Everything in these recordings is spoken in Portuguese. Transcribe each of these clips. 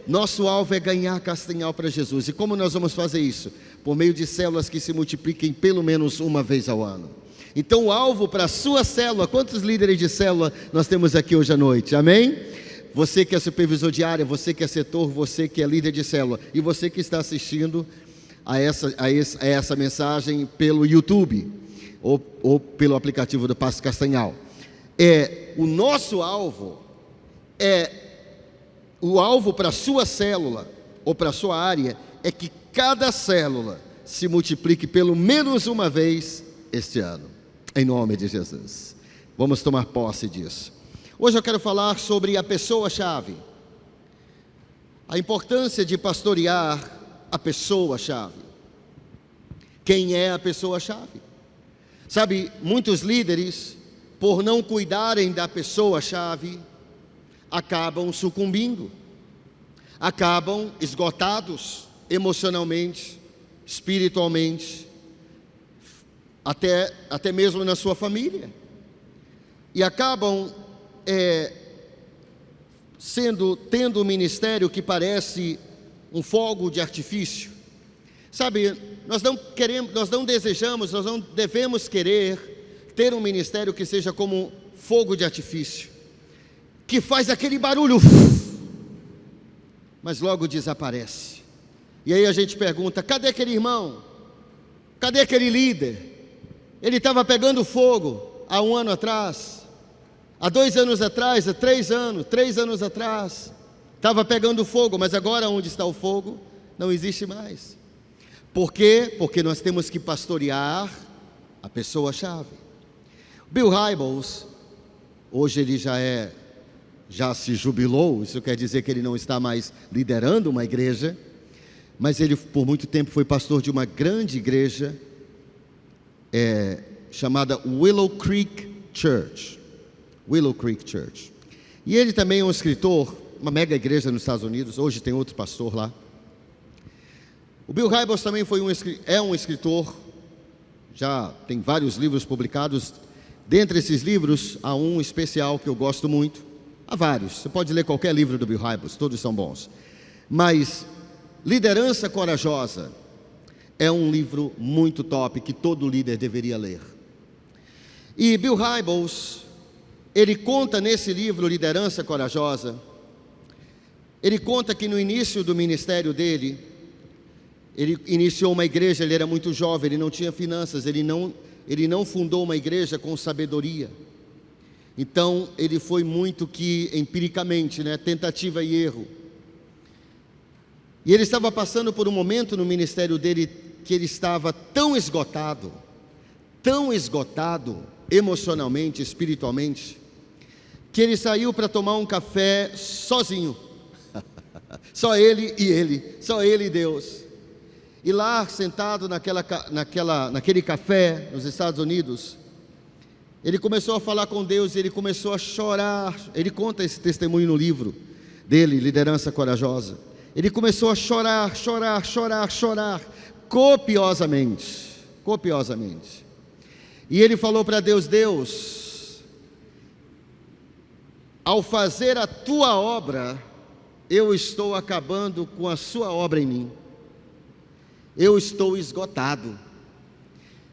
Nosso alvo é ganhar Castanhal para Jesus. E como nós vamos fazer isso? Por meio de células que se multipliquem pelo menos uma vez ao ano. Então o alvo para a sua célula, quantos líderes de célula nós temos aqui hoje à noite? Amém? Você que é supervisor de área, você que é setor, você que é líder de célula, e você que está assistindo a essa mensagem pelo YouTube, ou pelo aplicativo do Passo Castanhal. O nosso alvo o alvo para a sua célula, ou para a sua área, é que cada célula se multiplique pelo menos uma vez este ano, em nome de Jesus. Vamos tomar posse disso. Hoje eu quero falar sobre a pessoa-chave, a importância de pastorear a pessoa-chave. Quem é a pessoa-chave? Sabe, muitos líderes, por não cuidarem da pessoa-chave, acabam sucumbindo, acabam esgotados emocionalmente, espiritualmente, até mesmo na sua família, e acabam tendo um ministério que parece um fogo de artifício. Sabe, nós não desejamos, nós não devemos querer ter um ministério que seja como fogo de artifício, que faz aquele barulho, mas logo desaparece. E aí a gente pergunta: cadê aquele irmão? Cadê aquele líder? Ele estava pegando fogo há 1 ano atrás, há 2 anos atrás, há 3 anos atrás, estava pegando fogo, mas agora onde está o fogo? Não existe mais. Por quê? Porque nós temos que pastorear a pessoa-chave. Bill Hybels, hoje ele já se jubilou, isso quer dizer que ele não está mais liderando uma igreja, mas ele por muito tempo foi pastor de uma grande igreja, chamada Willow Creek Church. Willow Creek Church. E ele também é um escritor, uma mega igreja nos Estados Unidos, hoje tem outro pastor lá. O Bill Hybels também é um escritor, já tem vários livros publicados. Dentre esses livros, há um especial que eu gosto muito. Há vários, você pode ler qualquer livro do Bill Hybels, todos são bons. Mas Liderança Corajosa é um livro muito top, que todo líder deveria ler. E Bill Hybels, ele conta nesse livro, Liderança Corajosa, ele conta que no início do ministério dele, ele iniciou uma igreja, ele era muito jovem, ele não tinha finanças, ele não fundou uma igreja com sabedoria. Então, ele foi muito que empiricamente, tentativa e erro. E ele estava passando por um momento no ministério dele que ele estava tão esgotado emocionalmente, espiritualmente, que ele saiu para tomar um café sozinho. Só ele e Deus. E lá, sentado naquele café nos Estados Unidos, ele começou a falar com Deus e ele começou a chorar. Ele conta esse testemunho no livro dele, Liderança Corajosa. Ele começou a chorar, copiosamente. E ele falou para Deus: Deus, ao fazer a tua obra, eu estou acabando com a sua obra em mim. Eu estou esgotado.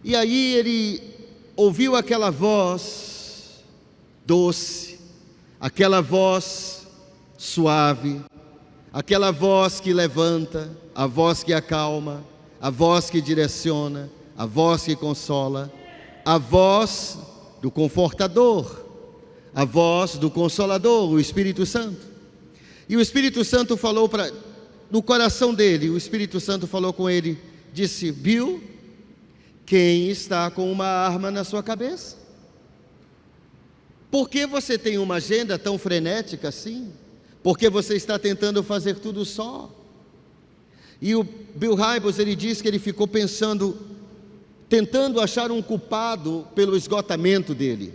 E aí ele ouviu aquela voz doce, aquela voz suave, aquela voz que levanta, a voz que acalma, a voz que direciona, a voz que consola, a voz do confortador, a voz do consolador, o Espírito Santo. E o Espírito Santo falou no coração dele, o Espírito Santo falou com ele, disse: Bill, quem está com uma arma na sua cabeça? Por que você tem uma agenda tão frenética assim? Por que você está tentando fazer tudo só? E o Bill Hybels, ele diz que ele ficou tentando achar um culpado pelo esgotamento dele.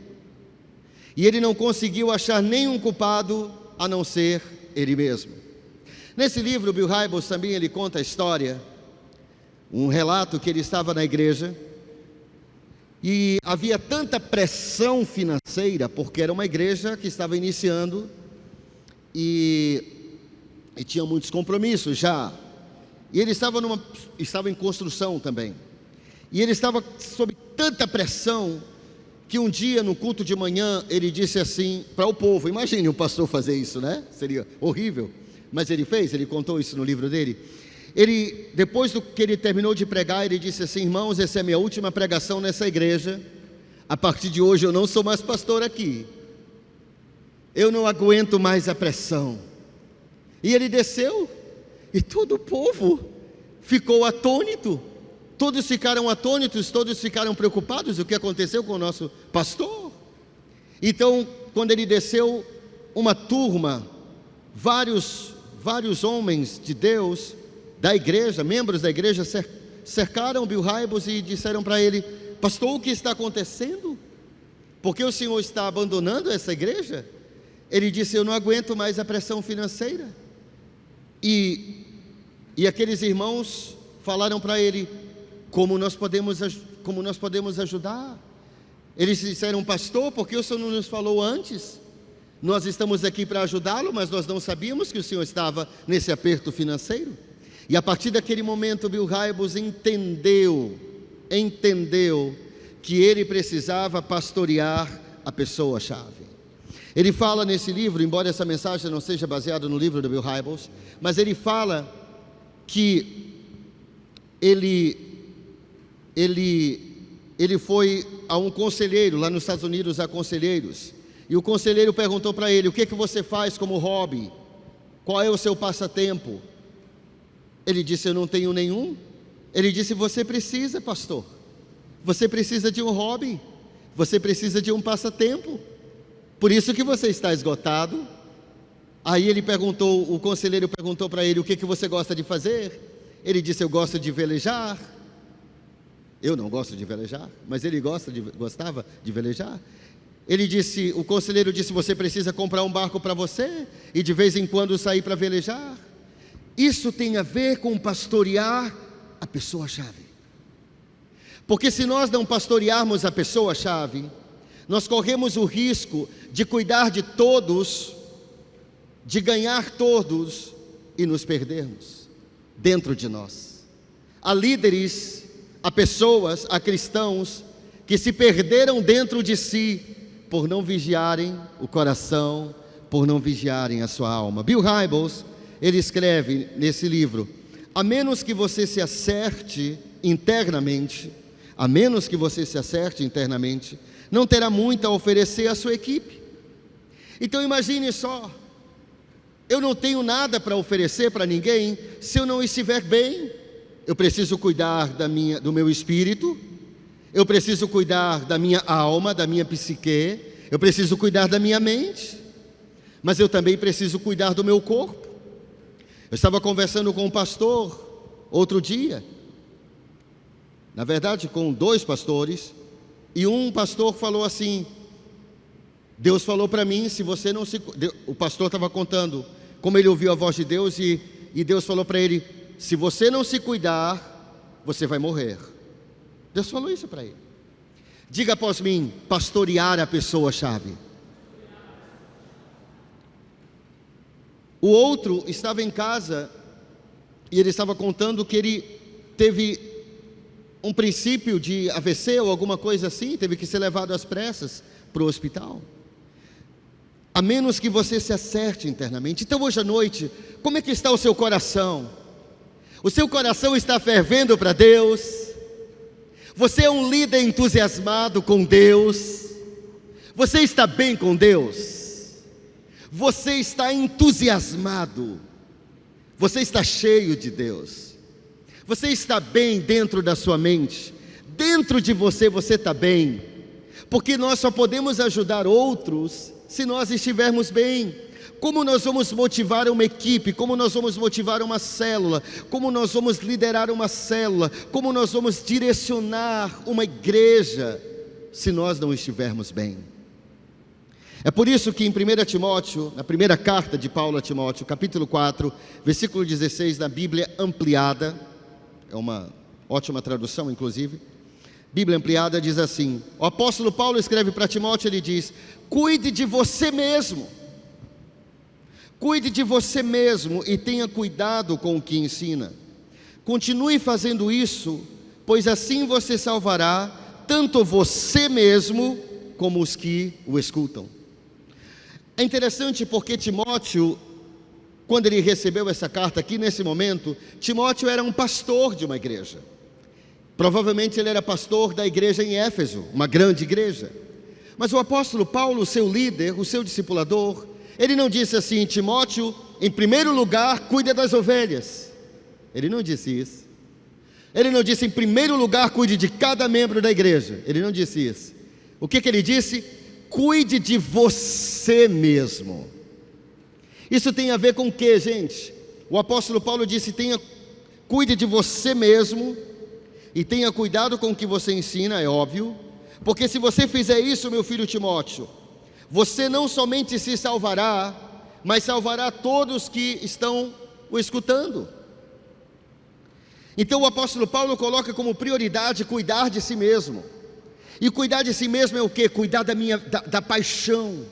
E ele não conseguiu achar nenhum culpado a não ser ele mesmo. Nesse livro, Bill Hybels também ele conta a história, um relato que ele estava na igreja e havia tanta pressão financeira, porque era uma igreja que estava iniciando e e tinha muitos compromissos já. E ele estava em construção também. E ele estava sob tanta pressão que um dia no culto de manhã ele disse assim para o povo, imagine um pastor fazer isso, né? Seria horrível, mas ele fez, ele contou isso no livro dele. Depois do que ele terminou de pregar, ele disse assim: irmãos, essa é a minha última pregação nessa igreja, a partir de hoje eu não sou mais pastor aqui, eu não aguento mais a pressão. E ele desceu, e todo o povo ficou atônito, todos ficaram atônitos, todos ficaram preocupados, o que aconteceu com o nosso pastor? Então, quando ele desceu, uma turma, vários homens de Deus, da igreja, membros da igreja, cercaram Bill Hybels e disseram para ele: pastor, o que está acontecendo? Por que o senhor está abandonando essa igreja? Ele disse: eu não aguento mais a pressão financeira. E aqueles irmãos falaram para ele: como nós podemos ajudar? Eles disseram: pastor, por que o senhor não nos falou antes? Nós estamos aqui para ajudá-lo, mas nós não sabíamos que o senhor estava nesse aperto financeiro. E a partir daquele momento, Bill Hybels entendeu que ele precisava pastorear a pessoa-chave. Ele fala nesse livro, embora essa mensagem não seja baseada no livro do Bill Hybels, mas ele fala que ele foi a um conselheiro, lá nos Estados Unidos há conselheiros, e o conselheiro perguntou para ele: o que você faz como hobby? Qual é o seu passatempo? Ele disse: eu não tenho nenhum. Ele disse: você precisa, pastor, você precisa de um hobby, você precisa de um passatempo, por isso que você está esgotado. Aí o conselheiro perguntou para ele: o que você gosta de fazer? Ele disse: eu gosto de velejar. Eu não gosto de velejar, mas ele gostava de velejar. O conselheiro disse: você precisa comprar um barco para você e de vez em quando sair para velejar. Isso tem a ver com pastorear a pessoa-chave. Porque se nós não pastorearmos a pessoa-chave, nós corremos o risco de cuidar de todos, de ganhar todos e nos perdermos dentro de nós. Há líderes, há pessoas, há cristãos que se perderam dentro de si por não vigiarem o coração, por não vigiarem a sua alma. Bill Hybels, ele escreve nesse livro: a menos que você se acerte internamente, não terá muito a oferecer à sua equipe. Então imagine só, eu não tenho nada para oferecer para ninguém se eu não estiver bem. Eu preciso cuidar do meu espírito, eu preciso cuidar da minha alma, da minha psique, eu preciso cuidar da minha mente, mas eu também preciso cuidar do meu corpo. Eu estava conversando com um pastor outro dia, na verdade com 2 pastores, e um pastor falou assim: Deus falou para mim, se você não se... O pastor estava contando como ele ouviu a voz de Deus e Deus falou para ele: se você não se cuidar, você vai morrer. Deus falou isso para ele. Diga após mim: pastorear a pessoa-chave. O outro estava em casa e ele estava contando que ele teve um princípio de AVC ou alguma coisa assim, teve que ser levado às pressas para o hospital. A menos que você se acerte internamente. Então hoje à noite, como é que está o seu coração? O seu coração está fervendo para Deus? Você é um líder entusiasmado com Deus? Você está bem com Deus? Você está entusiasmado? Você está cheio de Deus? Você está bem dentro da sua mente? Dentro de você está bem? Porque nós só podemos ajudar outros se nós estivermos bem. Como nós vamos motivar uma equipe? Como nós vamos motivar uma célula? Como nós vamos liderar uma célula? Como nós vamos direcionar uma igreja se nós não estivermos bem? É por isso que em 1 Timóteo, na primeira carta de Paulo a Timóteo, capítulo 4, versículo 16, na Bíblia ampliada, é uma ótima tradução inclusive, Bíblia ampliada diz assim: o apóstolo Paulo escreve para Timóteo, ele diz: cuide de você mesmo, Cuide de você mesmo e tenha cuidado com o que ensina. Continue fazendo isso, pois assim você salvará tanto você mesmo como os que o escutam. É interessante porque Timóteo, quando ele recebeu essa carta aqui nesse momento, Timóteo era um pastor de uma igreja. Provavelmente ele era pastor da igreja em Éfeso, uma grande igreja. Mas o apóstolo Paulo, seu líder, o seu discipulador, ele não disse assim: Timóteo, em primeiro lugar, cuida das ovelhas. Ele não disse isso. Ele não disse, em primeiro lugar, cuide de cada membro da igreja. Ele não disse isso. O que ele disse? Cuide de você mesmo. Isso tem a ver com o que, gente? O apóstolo Paulo disse: cuide de você mesmo e tenha cuidado com o que você ensina, é óbvio. Porque se você fizer isso, meu filho Timóteo, você não somente se salvará, mas salvará todos que estão o escutando. Então o apóstolo Paulo coloca como prioridade cuidar de si mesmo. E cuidar de si mesmo é o quê? Cuidar da paixão.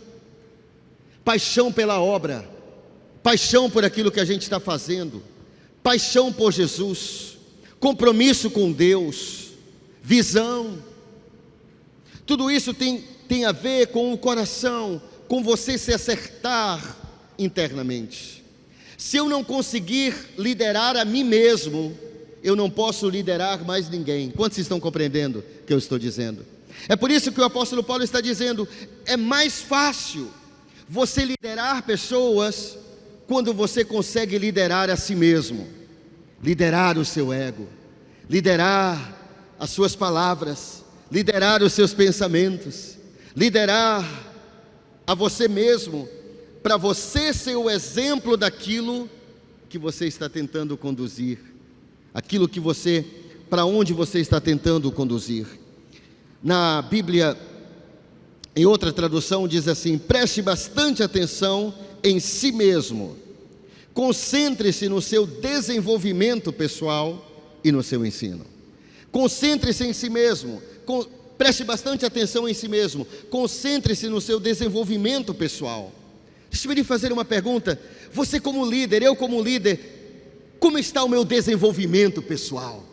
Paixão pela obra. Paixão por aquilo que a gente está fazendo. Paixão por Jesus. Compromisso com Deus. Visão. Tudo isso tem a ver com o coração, com você se acertar internamente. Se eu não conseguir liderar a mim mesmo, eu não posso liderar mais ninguém. Quantos estão compreendendo o que eu estou dizendo? É por isso que o apóstolo Paulo está dizendo: é mais fácil você liderar pessoas quando você consegue liderar a si mesmo, liderar o seu ego, liderar as suas palavras, liderar os seus pensamentos, liderar a você mesmo, para você ser o exemplo daquilo que você está tentando conduzir, aquilo que para onde você está tentando conduzir. Na Bíblia, em outra tradução, diz assim: preste bastante atenção em si mesmo, concentre-se no seu desenvolvimento pessoal e no seu ensino. Concentre-se em si mesmo, preste bastante atenção em si mesmo, concentre-se no seu desenvolvimento pessoal. Deixa eu lhe fazer uma pergunta: você como líder, eu como líder, como está o meu desenvolvimento pessoal?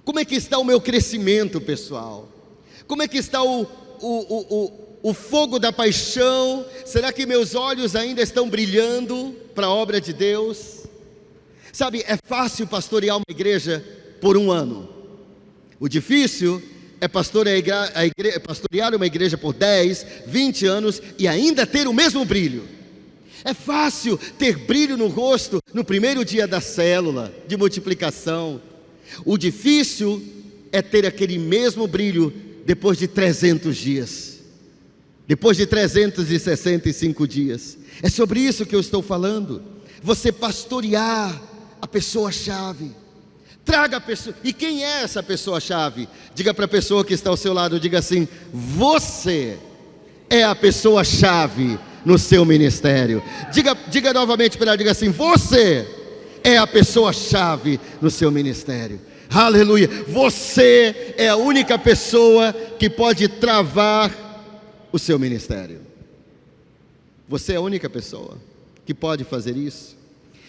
Como é que está o meu crescimento pessoal? Como é que está o fogo da paixão? Será que meus olhos ainda estão brilhando para a obra de Deus? Sabe, é fácil pastorear uma igreja por um ano. O difícil é pastorear uma igreja por 10, 20 anos e ainda ter o mesmo brilho. É fácil ter brilho no rosto no primeiro dia da célula de multiplicação. O difícil é ter aquele mesmo brilho depois de 300 dias, depois de 365 dias. É sobre isso que eu estou falando. Você pastorear a pessoa-chave. Traga a pessoa. E quem é essa pessoa-chave? Diga para a pessoa que está ao seu lado, diga assim: você é a pessoa-chave no seu ministério. Diga novamente para ela, diga assim: você é a pessoa-chave no seu ministério. Aleluia. Você é a única pessoa que pode travar o seu ministério. Você é a única pessoa que pode fazer isso.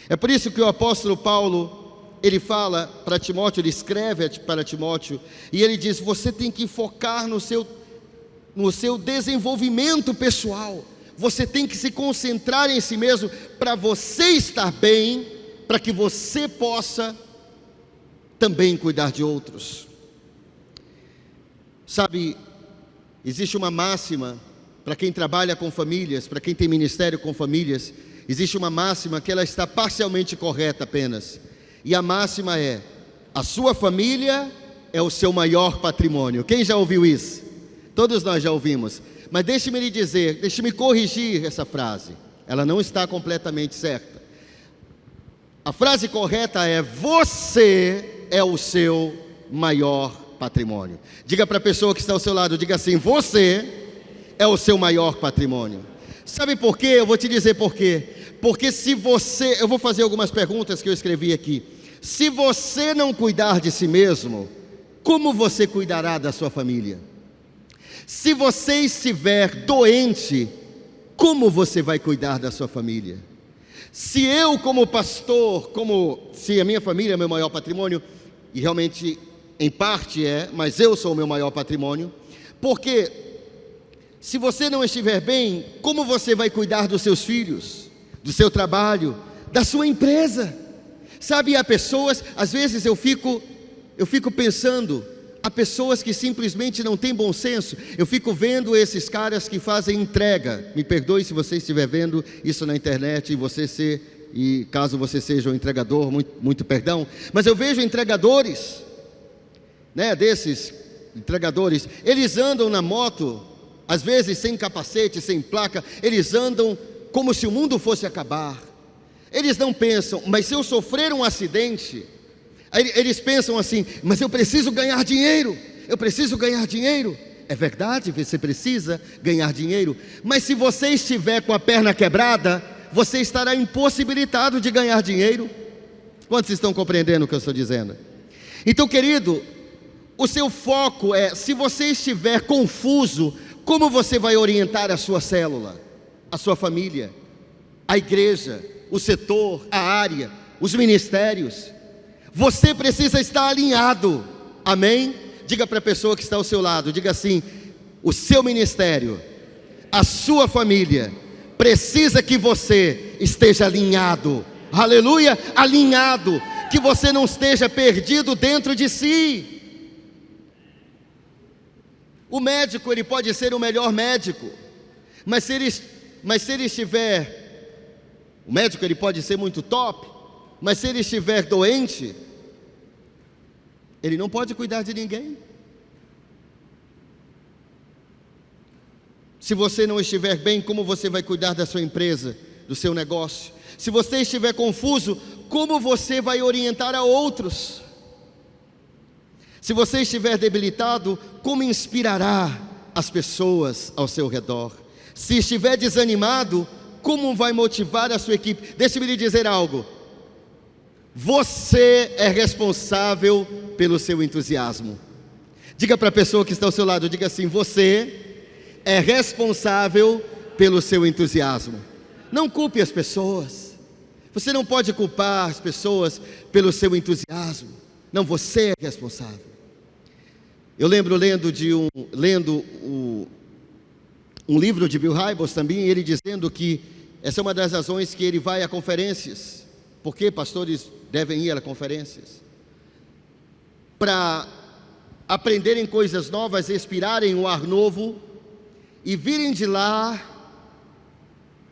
É por isso que o apóstolo Paulo, ele fala para Timóteo, ele escreve para Timóteo, e ele diz: você tem que focar no seu desenvolvimento pessoal. Você tem que se concentrar em si mesmo, para você estar bem, para que você possa também cuidar de outros. Sabe, existe uma máxima para quem trabalha com famílias, para quem tem ministério com famílias. Existe uma máxima que ela está parcialmente correta apenas. E a máxima é: a sua família é o seu maior patrimônio. Quem já ouviu isso? Todos nós já ouvimos. Mas deixe-me lhe dizer, deixe-me corrigir essa frase. Ela não está completamente certa. A frase correta é: você é o seu maior patrimônio. Diga para a pessoa que está ao seu lado, diga assim: você é o seu maior patrimônio. Sabe por quê? Eu vou te dizer por quê. Porque eu vou fazer algumas perguntas que eu escrevi aqui. Se você não cuidar de si mesmo, como você cuidará da sua família? Se você estiver doente, como você vai cuidar da sua família? Se eu, como pastor, se a minha família é meu maior patrimônio, e realmente em parte é, mas eu sou o meu maior patrimônio, porque se você não estiver bem, como você vai cuidar dos seus filhos, do seu trabalho, da sua empresa? Sabe, há pessoas, às vezes eu fico pensando, há pessoas que simplesmente não têm bom senso. Eu fico vendo esses caras que fazem entrega. Me perdoe se você estiver vendo isso na internet e caso você seja um entregador, muito perdão. Mas eu vejo entregadores, desses entregadores, eles andam na moto, às vezes sem capacete, sem placa, eles andam como se o mundo fosse acabar. Eles não pensam, mas se eu sofrer um acidente, eles pensam assim, mas eu preciso ganhar dinheiro, É verdade, você precisa ganhar dinheiro, mas se você estiver com a perna quebrada, você estará impossibilitado de ganhar dinheiro. Quantos estão compreendendo o que eu estou dizendo? Então, querido, o seu foco é, se você estiver confuso, como você vai orientar a sua célula, a sua família, a igreja, o setor, a área, os ministérios? Você precisa estar alinhado, amém? Diga para a pessoa que está ao seu lado, diga assim: o seu ministério, a sua família, precisa que você esteja alinhado, aleluia, alinhado, que você não esteja perdido dentro de si. O médico, ele pode ser o melhor médico, mas se ele estiver, o médico ele pode ser muito top, mas se ele estiver doente, ele não pode cuidar de ninguém. Se você não estiver bem, como você vai cuidar da sua empresa, do seu negócio? Se você estiver confuso, como você vai orientar a outros? Se você estiver debilitado, como inspirará as pessoas ao seu redor? Se estiver desanimado, como vai motivar a sua equipe? Deixe-me lhe dizer algo: você é responsável pelo seu entusiasmo. Diga para a pessoa que está ao seu lado, diga assim: você é responsável pelo seu entusiasmo. Não culpe as pessoas. Você não pode culpar as pessoas pelo seu entusiasmo. Não, você é responsável. Eu lembro lendo um livro de Bill Hybels também, ele dizendo que essa é uma das razões que ele vai a conferências. Porque pastores devem ir a conferências? Para aprenderem coisas novas, respirarem um ar novo e virem de lá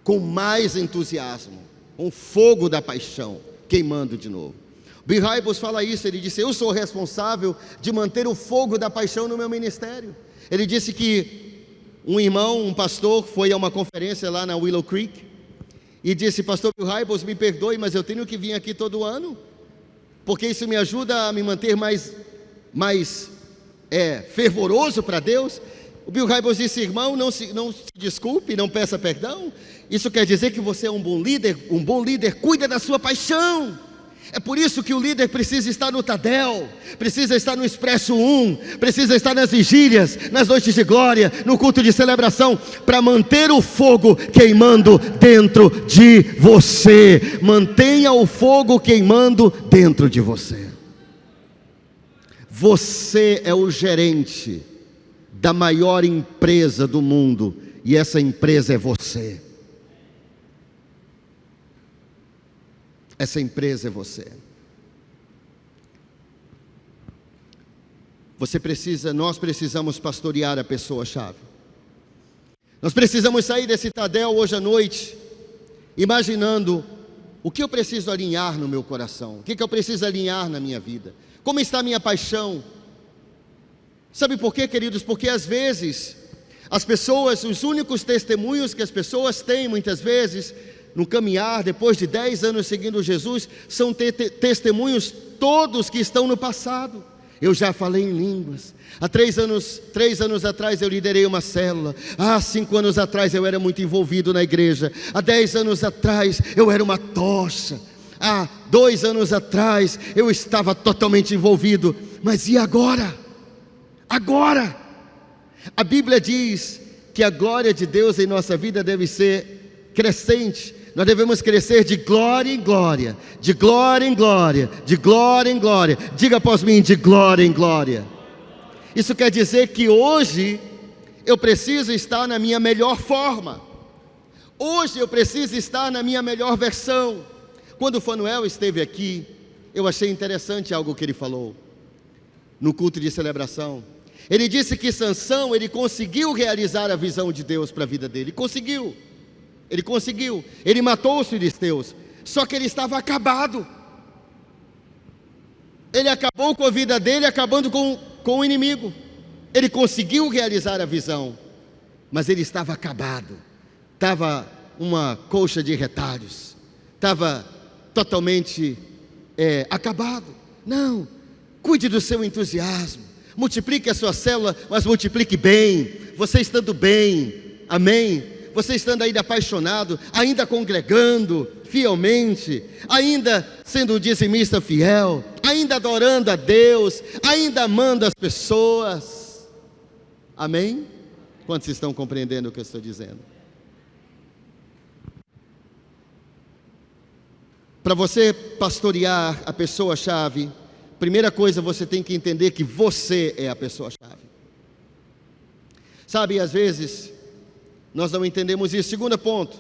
com mais entusiasmo, com fogo da paixão queimando de novo. Bill Hybels fala isso, ele disse: eu sou responsável de manter o fogo da paixão no meu ministério. Ele disse que um pastor, foi a uma conferência lá na Willow Creek e disse: pastor Bill Hybels, me perdoe, mas eu tenho que vir aqui todo ano, porque isso me ajuda a me manter mais fervoroso para Deus. O Bill Hybels disse: irmão, não se desculpe, não peça perdão. Isso quer dizer que você é um bom líder cuida da sua paixão. É por isso que o líder precisa estar no Tadel, precisa estar no Expresso 1, precisa estar nas vigílias, nas noites de glória, no culto de celebração, para manter o fogo queimando dentro de você. Mantenha o fogo queimando dentro de você. Você é o gerente da maior empresa do mundo, e essa empresa é você. Essa empresa é você. Nós precisamos pastorear a pessoa-chave. Nós precisamos sair desse Tadel hoje à noite, imaginando o que eu preciso alinhar no meu coração, o que eu preciso alinhar na minha vida, como está a minha paixão. Sabe por quê, queridos? Porque às vezes, os únicos testemunhos que as pessoas têm muitas vezes, no caminhar, depois de 10 anos seguindo Jesus, são testemunhos todos que estão no passado. Eu já falei em línguas. Há 3 anos atrás eu liderei uma célula. Há 5 anos atrás eu era muito envolvido na igreja. Há 10 anos atrás eu era uma tocha. Há 2 anos atrás eu estava totalmente envolvido. Mas e agora? Agora! A Bíblia diz que a glória de Deus em nossa vida deve ser crescente, Nós devemos crescer de glória em glória, de glória em glória, de glória em glória. Diga após mim, de glória em glória. Isso quer dizer que hoje eu preciso estar na minha melhor forma. Hoje eu preciso estar na minha melhor versão. Quando o Fanuel esteve aqui, eu achei interessante algo que ele falou no culto de celebração. Ele disse que Sansão, ele conseguiu realizar a visão de Deus para a vida dele. Ele conseguiu. Ele matou os filisteus, só que ele estava acabado. Ele acabou com a vida dele, acabando com o inimigo. Ele conseguiu realizar a visão, mas ele estava acabado. Estava uma colcha de retalhos, estava totalmente acabado. Não, cuide do seu entusiasmo, multiplique a sua célula, mas multiplique bem, você estando bem, amém? Você estando ainda apaixonado, ainda congregando fielmente, ainda sendo um dizimista fiel, ainda adorando a Deus, ainda amando as pessoas, amém? Quantos estão compreendendo o que eu estou dizendo? Para você pastorear a pessoa-chave, primeira coisa, você tem que entender que você é a pessoa-chave. Sabe, às vezes, nós não entendemos isso. Segundo ponto,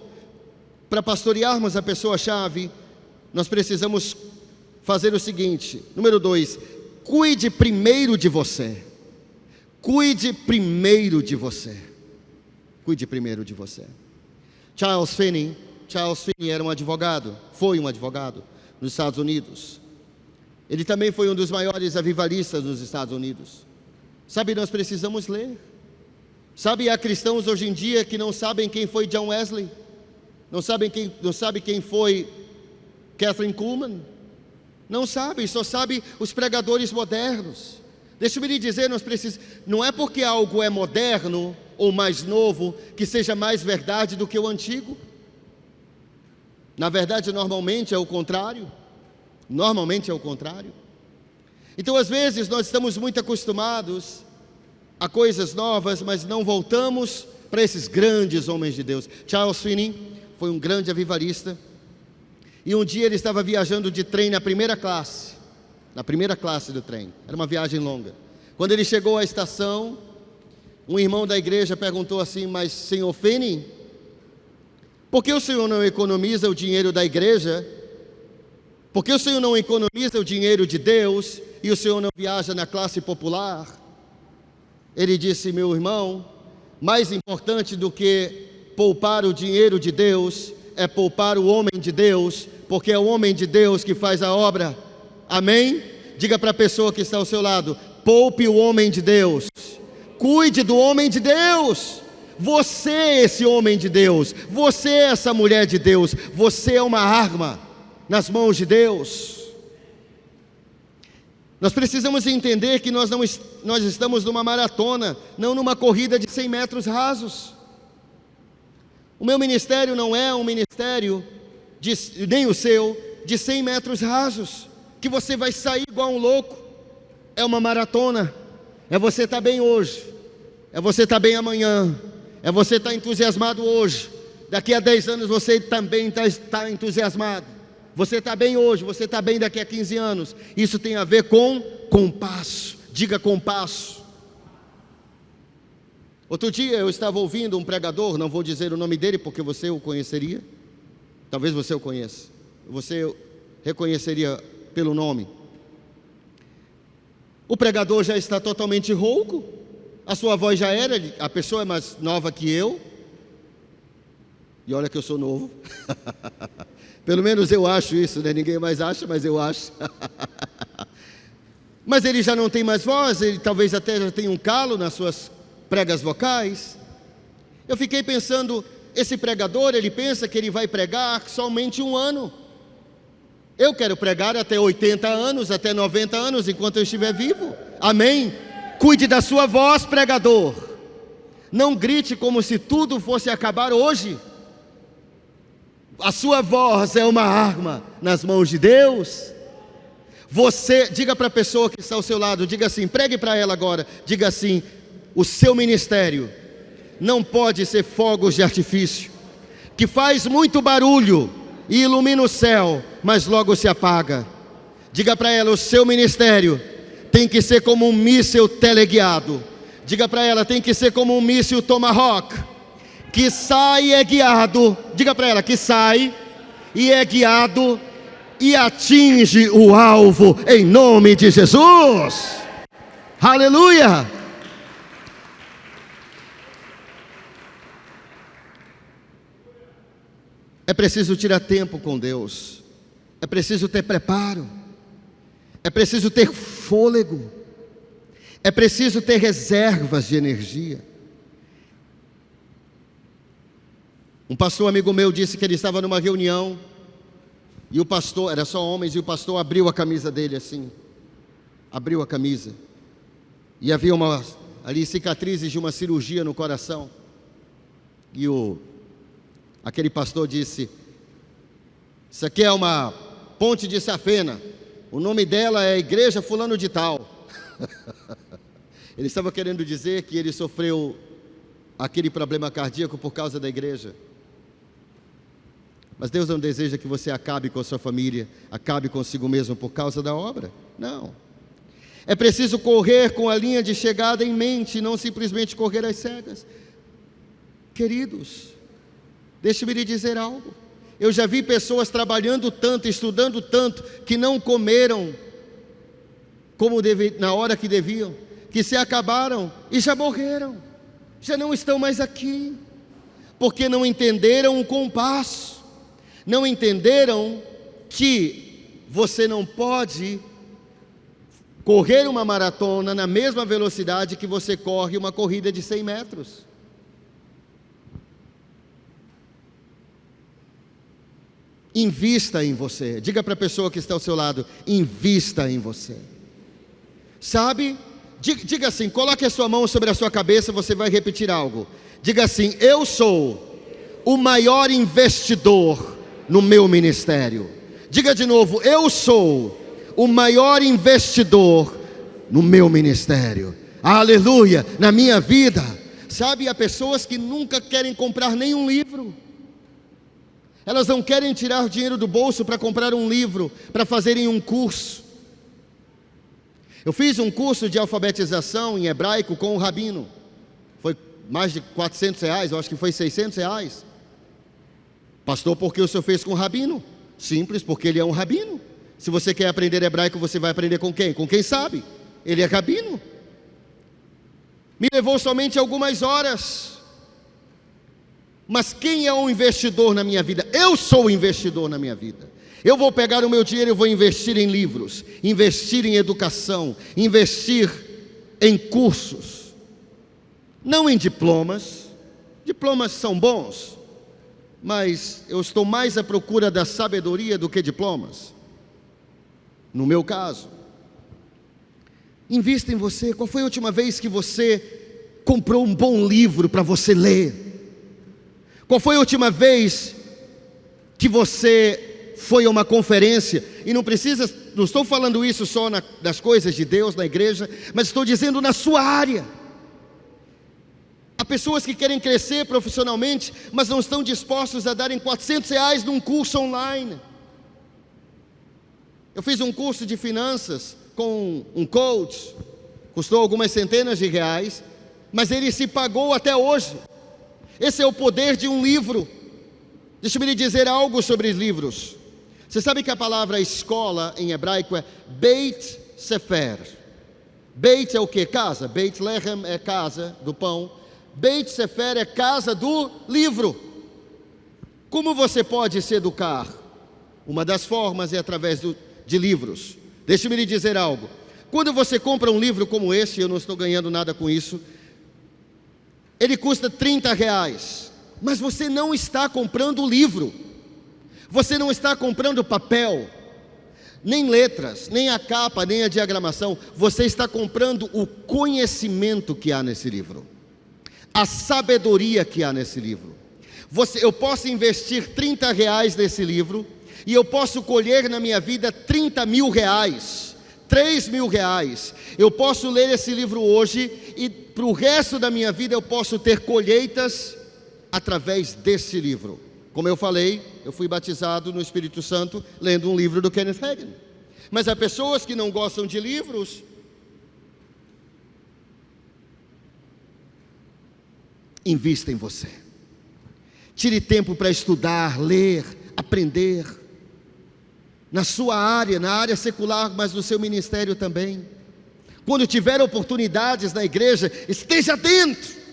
para pastorearmos a pessoa-chave, nós precisamos fazer o seguinte. Número 2, cuide primeiro de você. Cuide primeiro de você. Cuide primeiro de você. Charles Finney era um advogado, foi um advogado nos Estados Unidos. Ele também foi um dos maiores avivalistas nos Estados Unidos. Sabe, nós precisamos ler. Sabe, há cristãos hoje em dia que não sabem quem foi John Wesley, não sabem quem foi Catherine Kuhlman, não sabem, só sabem os pregadores modernos. Deixa-me lhe dizer, não é porque algo é moderno ou mais novo que seja mais verdade do que o antigo. Na verdade, normalmente é o contrário. Então, às vezes, nós estamos muito acostumados a coisas novas, mas não voltamos para esses grandes homens de Deus. Charles Finney foi um grande avivalista, e um dia ele estava viajando de trem na primeira classe do trem, era uma viagem longa. Quando ele chegou à estação, um irmão da igreja perguntou assim: mas senhor Finney, por que o senhor não economiza o dinheiro da igreja? Por que o senhor não economiza o dinheiro de Deus e o senhor não viaja na classe popular? Ele disse: meu irmão, mais importante do que poupar o dinheiro de Deus é poupar o homem de Deus, porque é o homem de Deus que faz a obra. Amém? Diga para a pessoa que está ao seu lado: poupe o homem de Deus, cuide do homem de Deus. Você é esse homem de Deus, você é essa mulher de Deus, você é uma arma nas mãos de Deus. Nós precisamos entender que nós estamos numa maratona, não numa corrida de 100 metros rasos. O meu ministério não é um ministério, nem o seu, de 100 metros rasos, que você vai sair igual um louco. É uma maratona, é você estar bem hoje, é você estar bem amanhã, é você estar entusiasmado hoje, daqui a 10 anos você também está entusiasmado. Você está bem hoje, você está bem daqui a 15 anos. Isso tem a ver com compasso. Diga compasso. Outro dia eu estava ouvindo um pregador, não vou dizer o nome dele porque você o conheceria. Talvez você o conheça. Você reconheceria pelo nome. O pregador já está totalmente rouco. A sua voz já era, a pessoa é mais nova que eu. E olha que eu sou novo. Pelo menos eu acho isso, né? Ninguém mais acha, mas eu acho. Mas ele já não tem mais voz, ele talvez até já tenha um calo nas suas pregas vocais. Eu fiquei pensando, esse pregador, ele pensa que ele vai pregar somente 1 ano. Eu quero pregar até 80 anos, até 90 anos, enquanto eu estiver vivo. Amém? Cuide da sua voz, pregador. Não grite como se tudo fosse acabar hoje. A sua voz é uma arma nas mãos de Deus. Você, diga para a pessoa que está ao seu lado, diga assim, pregue para ela agora, diga assim: o seu ministério não pode ser fogos de artifício. que faz muito barulho e ilumina o céu, mas logo se apaga. Diga para ela: o seu ministério tem que ser como um míssil teleguiado. Diga para ela: tem que ser como um míssil Tomahawk, que sai e é guiado. Diga para ela: que sai e é guiado e atinge o alvo, em nome de Jesus. Aleluia! É preciso tirar tempo com Deus, é preciso ter preparo, é preciso ter fôlego, é preciso ter reservas de energia. Um pastor amigo meu disse que ele estava numa reunião, e o pastor, era só homens, e o pastor abriu a camisa dele assim, abriu a camisa, e havia ali cicatrizes de uma cirurgia no coração, e aquele pastor disse: isso aqui é uma ponte de safena, o nome dela é Igreja Fulano de Tal. Ele estava querendo dizer que ele sofreu aquele problema cardíaco por causa da igreja. Mas Deus não deseja que você acabe com a sua família, acabe consigo mesmo por causa da obra. Não. É preciso correr com a linha de chegada em mente, não simplesmente correr às cegas. Queridos, deixe-me lhe dizer algo. Eu já vi pessoas trabalhando tanto, estudando tanto, que não comeram na hora que deviam, que se acabaram e já morreram, já não estão mais aqui, porque não entenderam o compasso, não entenderam que você não pode correr uma maratona na mesma velocidade que você corre uma corrida de 100 metros. Invista em você. Diga para a pessoa que está ao seu lado: invista em você. Sabe? Diga assim, coloque a sua mão sobre a sua cabeça, você vai repetir algo. Diga assim: eu sou o maior investidor no meu ministério. Diga de novo: eu sou o maior investidor no meu ministério. Aleluia, na minha vida. Sabe, há pessoas que nunca querem comprar nenhum livro. Elas não querem tirar dinheiro do bolso para comprar um livro, para fazerem um curso. Eu fiz um curso de alfabetização em hebraico com o rabino. Foi mais de R$400, eu acho que foi R$600. Pastor, por que o senhor fez com o rabino? Simples, porque ele é um rabino. Se você quer aprender hebraico, você vai aprender com quem? Com quem sabe. Ele é rabino. Me levou somente algumas horas. Mas quem é o investidor na minha vida? Eu sou o investidor na minha vida. Eu vou pegar o meu dinheiro e vou investir em livros, investir em educação, investir em cursos, não em diplomas. Diplomas são bons, mas eu estou mais à procura da sabedoria do que diplomas. No meu caso, invista em você. Qual foi a última vez que você comprou um bom livro para você ler? Qual foi a última vez que você foi a uma conferência? E não estou falando isso só das coisas de Deus, na igreja, mas estou dizendo na sua área. Há pessoas que querem crescer profissionalmente, mas não estão dispostos a darem R$400 num curso online. Eu fiz um curso de finanças com um coach, custou algumas centenas de reais, mas ele se pagou até hoje. Esse é o poder de um livro. Deixa-me lhe dizer algo sobre livros. Você sabe que a palavra escola em hebraico é Beit Sefer. Beit é o que? Casa. Beit Lehem é casa do pão. Beit Sefer é casa do livro. Como você pode se educar? Uma das formas é através de livros. Deixa-me lhe dizer algo. Quando você compra um livro como esse, eu não estou ganhando nada com isso, ele custa R$30, mas você não está comprando o livro, você não está comprando papel, nem letras, nem a capa, nem a diagramação, você está comprando o conhecimento que há nesse livro, a sabedoria que há nesse livro. Eu posso investir R$30 nesse livro, e eu posso colher na minha vida R$30.000, R$3.000, eu posso ler esse livro hoje, e para o resto da minha vida eu posso ter colheitas através desse livro. Como eu falei, eu fui batizado no Espírito Santo lendo um livro do Kenneth Hagin. Mas há pessoas que não gostam de livros. Invista em você. Tire tempo para estudar, ler, aprender. Na sua área, na área secular, mas no seu ministério também. Quando tiver oportunidades na igreja, esteja dentro.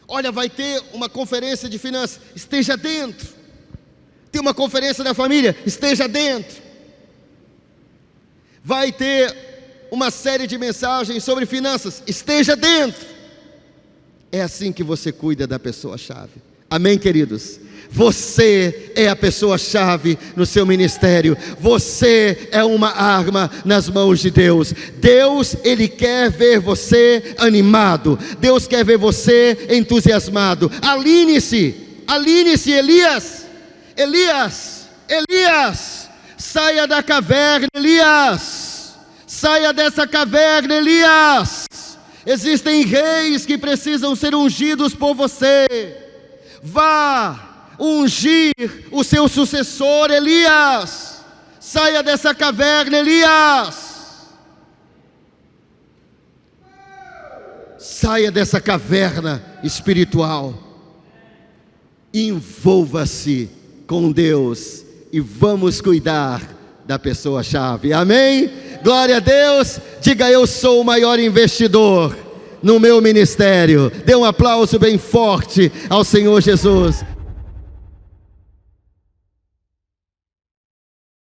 Olha, vai ter uma conferência de finanças, esteja dentro. Tem uma conferência da família, esteja dentro. Vai ter uma série de mensagens sobre finanças, esteja dentro. É assim que você cuida da pessoa-chave. Amém, queridos? Você é a pessoa-chave no seu ministério. Você é uma arma nas mãos de Deus. Deus, Ele quer ver você animado. Deus quer ver você entusiasmado. Alinhe-se, Elias. Elias, saia da caverna, Elias. Saia dessa caverna, Elias. Existem reis que precisam ser ungidos por você. Vá ungir o seu sucessor, Elias. Saia dessa caverna, Elias. Saia dessa caverna espiritual. Envolva-se com Deus e vamos cuidar da pessoa-chave. Amém? Glória a Deus. Diga: eu sou o maior investidor no meu ministério. Dê um aplauso bem forte ao Senhor Jesus.